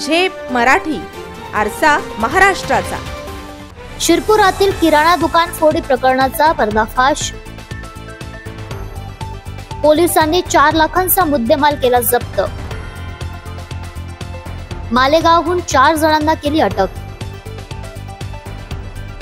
झेप मराठी, आरसा महाराष्ट्राचा। शिरपुरातील किराणा दुकान फोडी प्रकरणाचा पर्दाफाश। पोलिसांनी 4 लाखांचा मुद्देमाल केला जप्त। मालेगावहून 4 जणांना केली अटक।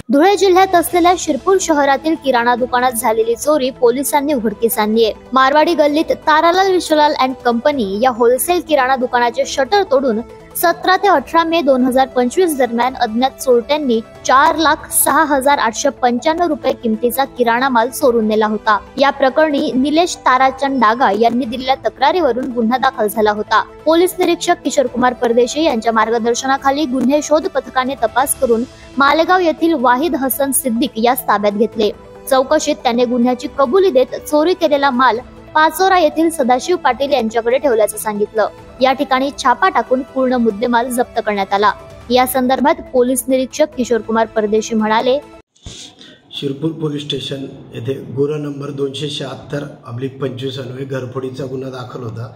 धुळे जिल्ह्यात असलेल्या शिरपूर शहरातील किराणा दुकानात झालेली चोरी पोलिसांनी उघडकीस आणली आहे। मारवाडी गल्लीत तारालाल विशाल अँड कंपनी या होलसेल किराणा दुकानाचे शटर तोडून 17 ते 18 मे 2025 दरम्यान अज्ञात चोरट्यांनी 4,06,895 रुपये किमतीचा किराणा माल चोरून नेला होता। या प्रकरणी निलेश ताराचंद डागा यांनी दिलेल्या तक्रारीवरून गुन्हा दाखल झाला होता। पोलीस निरीक्षक किशोर कुमार परदेशी यांच्या मार्गदर्शनाखाली गुन्हे शोध पथकाने तपास करून मालेगाव येथील वाहिद हसन सिद्दीक यास ताब्यात घेतले। चौकशीत त्याने गुन्ह्याची कबुली देत चोरी केलेला माल पाचोरा येथील सदाशिव पाटील यांच्याकडे ठेवल्याचं सांगितलं। या ठिकाणी छापा टाकून पूर्ण मुद्देमाल जप्त करण्यात आला। या संदर्भात पोलीस निरीक्षक किशोर कुमार परदेशी म्हणाले, शिरपूर पोलीस स्टेशन येथे गुन्हा नंबर 276/25 अन्वये घरफोडीचा गुन्हा दाखल होता।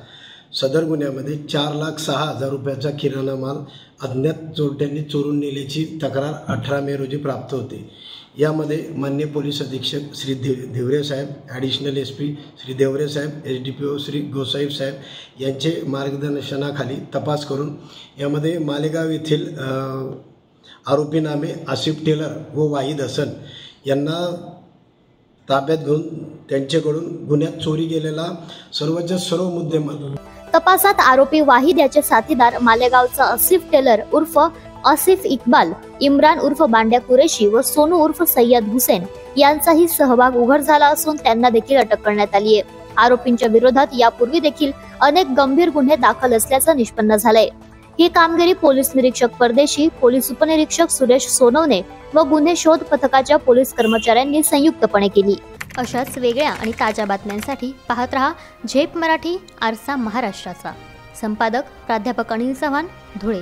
सदर गुन्ह्यामध्ये 4,06,000 रुपयाचा किराणा माल अज्ञात चोरट्यांनी चोरून नेल्याची तक्रार 18 मे रोजी प्राप्त होते। यामध्ये मान्य पोलीस अधीक्षक श्री धिवरे साहेब, ॲडिशनल SP श्री देवरे साहेब, SDPO श्री गोसाईब साहेब यांचे मार्गदर्शनाखाली तपास करून यामध्ये मालेगाव येथील आरोपी नामे आसिफ टेलर व वाहिद हसन यांना ताब्यात घेऊन त्यांच्याकडून गुन्ह्यात चोरी गेलेला सर्वच्या सर्व मुद्देमाल। तपासात आरोपी वाहिद याचे साथीदार मालेगावचा आसिफ टेलर उर्फ आसिफ इक्बाल, इम्रान उर्फ बांड्या कुरेशी व सोनू उर्फ सय्यद हुसेन यांचाही सहभाग उघड झाला असून त्यांना देखील अटक करण्यात आली आहे। आरोपींच्या विरोधात यापूर्वी देखील अनेक गंभीर गुन्हे दाखल असल्याचं निष्पन्न झालंय। ही कामगिरी पोलीस निरीक्षक परदेशी, पोलीस उपनिरीक्षक सुरेश सोनवणे व गुन्हे शोध पथकाच्या पोलीस कर्मचाऱ्यांनी संयुक्तपणे केली। अशाच वेगळ्या आणि ताज्या बातम्यांसाठी पाहत रहा झेप मराठी, आरसा महाराष्ट्राचा। संपादक प्राध्यापक अनिल चव्हाण, धुळे।